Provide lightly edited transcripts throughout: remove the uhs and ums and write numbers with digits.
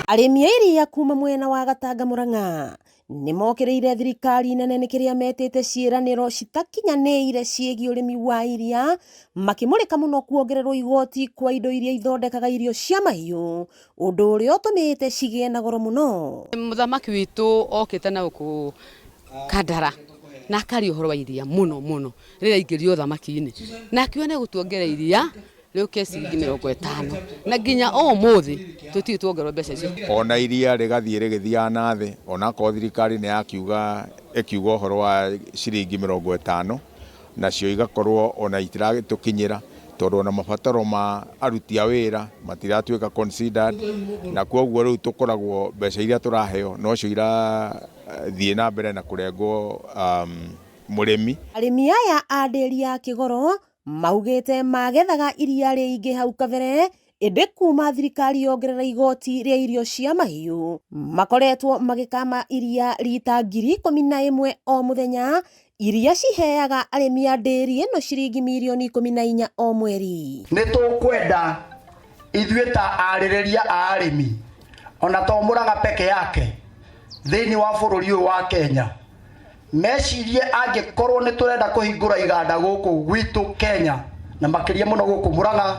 Arĩmi a iria kuma mwena wa Gatanga Murang'a nĩmokereire thirikari nene nĩ kĩrĩa metĩte ciĩranĩro citakinyanĩire ciĩgiĩ ũrĩmi wa iria, makĩmũrĩka mũno kuongererwo igoti kwa indo iria ithondekaga irio cia mahiũ, ũndũ ũrĩa ũtũmĩte cigĩe na goro mũno. Mũthamaki witũ okĩte na gũkũ Kandara na akari ũhoro wa iria mũno rĩrĩa ingĩrio thamaki-inĩ na akiuga nĩ gũtuongerera iria rĩu ciringi 50 na nginya ũmũthĩ tũtirĩ tuongererwo mbeca icio. Ona iria rĩgathiĩ rĩgĩthiaga na thĩ, ona ko thirikari nĩ yakiuga ũhoro wa ciringi 50 nacio igakorwo ona itiragĩtũkinyĩra tondũ ona mabataro ma aruti a wĩra matiratuĩka considered, na kwoguo rĩu tũkoragwo mbeca iria tũraheo nocio irathiĩ na mbere na kũrengwo mũrĩmi. Arĩmi aya a ndĩri ya Kĩgoro maugĩte magethaga iria rĩingĩ hau kabere, ĩndĩ kuma thirikari yongerera igoti rĩa irio cia mahiũ makoretwo magĩkama iria rita 11,000 o mũthenya, iria ciheaga arĩmi a ndĩri ĩno ciringi mirioni 14 o mweri. Nĩ tũkwenda ithuĩ ta arĩrĩria a arĩmi ona to Murang'a peke yake thĩinĩ wa bũrũri ũyũ wa Kenya mecirie angĩkorwo nĩ tũrenda kũhingũra iganda gũkũ gwitũ Kenya na makĩria mũno gũkũ Murang'a,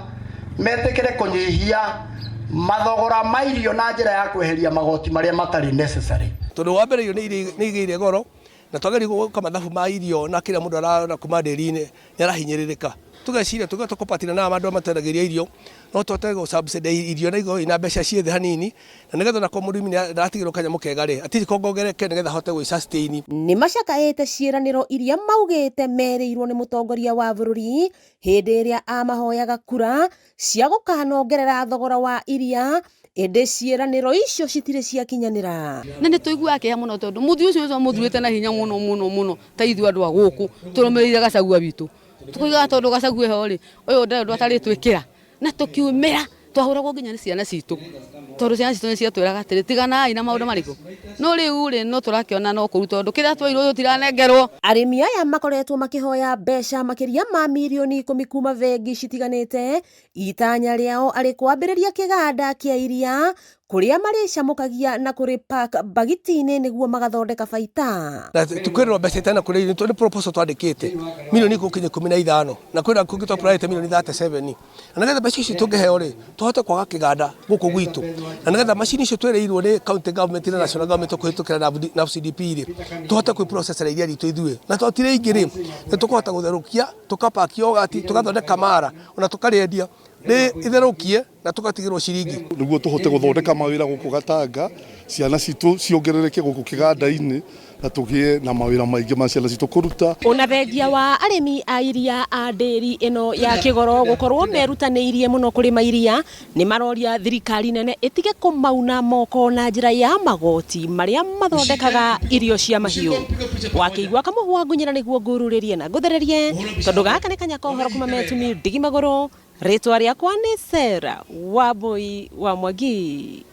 metĩkĩre kũnyihia mathogora ma irio na njĩra ya kweheria magoti marĩa matarĩ necessary. Tondũ wa mbere irio nĩ igĩire goro na twageri gũka mathabu ma irio na kĩrĩa mũndũ arona kuma ndĩri-inĩ nĩ arahinyĩrĩrĩka. Tugeciria tũkopatira na andũ matendagĩria irio no tũhote gũsubsidize irio na igoti na mbeca ciĩ thĩ hanini, na nĩgetha nako mũrĩmi nĩaratigĩrwo kanyamũ kega-rĩ atiri kongongereke nĩgetha ahote gwĩ-sustain. Nĩ macakaĩte ciĩranĩro iria maugĩte merĩirwo nĩ mũtongoria wa bũrũri hĩndĩ ĩrĩa amahoyaga kura cia gũkanongerera thogora wa iria, ĩndĩ ciĩranĩro icio citirĩ ciakinyanĩra. Na nĩ tũiguaga kĩeha mũno tondũ mũthuri ũcio mũthurĩte na hinya mũno ta ithuĩ andũ a gũkũ tũrũmĩrĩire Gachagua witũ. Tũkoigaga tondũ Gachagua ho-rĩ ũyũ ndendwo atarĩ twĩkĩra na tũkiumĩra twahũragwo nginya nĩ ciana citũ tondũ ciana citũ nĩ ciatwĩraga atĩrĩ tiganai na maũndũ marĩkũ. No rĩu-rĩ no tũrakĩona no kũru tondũ kĩrĩa twerirwo ũyũ tiranengerwo. Arĩmi aya makoretwo makĩhoya mbeca makĩria ma mirioni 10 kuma bengi citiganĩte, itanya rĩao arĩ kwambĩrĩria kĩganda kĩa iria kũrĩa marĩcamũkagia na kũrĩ pack bagiti-inĩ nĩguo magathondeka baita. Na tukwĩrwo mbeca itana kũrĩ irio tondũ proposal twandĩkĩte mirioni 15 na kwĩna kũngĩ twaprite mirioni 37, na nĩgetha mbeca icio tũngĩheo-rĩ tũhote kwaga kĩganda gũkũ gwitũ, na nĩgetha macini icio twereirwo nĩ county government na national government kũhĩtũkĩra na CDP-rĩ tũhote kwĩ-processora iria ritũ ithuĩ, na twatirĩ ingĩ-rĩ nĩ tũkũhota gũtherũkia tũkapaki yogati tũgathondeka mara ona tũkarĩendia nĩ itherũkie na tũgatigĩrwo ciringi nĩguo tũhote gũthondeka mawĩra gũkũ Gatanga, ciana citũ ciongerereke gũkũ kĩganda-inĩ na tũgĩe na mawĩra maingĩ ma ciana citũ kũruta. Ona thengia wa arĩmi a iria a ndĩri ĩno ya Kĩgoro gũkorwo merutanĩirie mũno kũrĩma iria, nĩ maroria thirikari nene ĩtige kũmauna moko na njĩra ya magoti marĩa mathondekaga irio cia mahiũ. Wakĩigua Kamũhwa Ngunyĩra nĩguo ngururĩrie na ngũthererie tondũ gaka nĩ kanya kohoro kuma Metumi Ndigi Magũrũ. Rĩtwa rĩakwa nĩ Sarah Wambui wa Mwangi.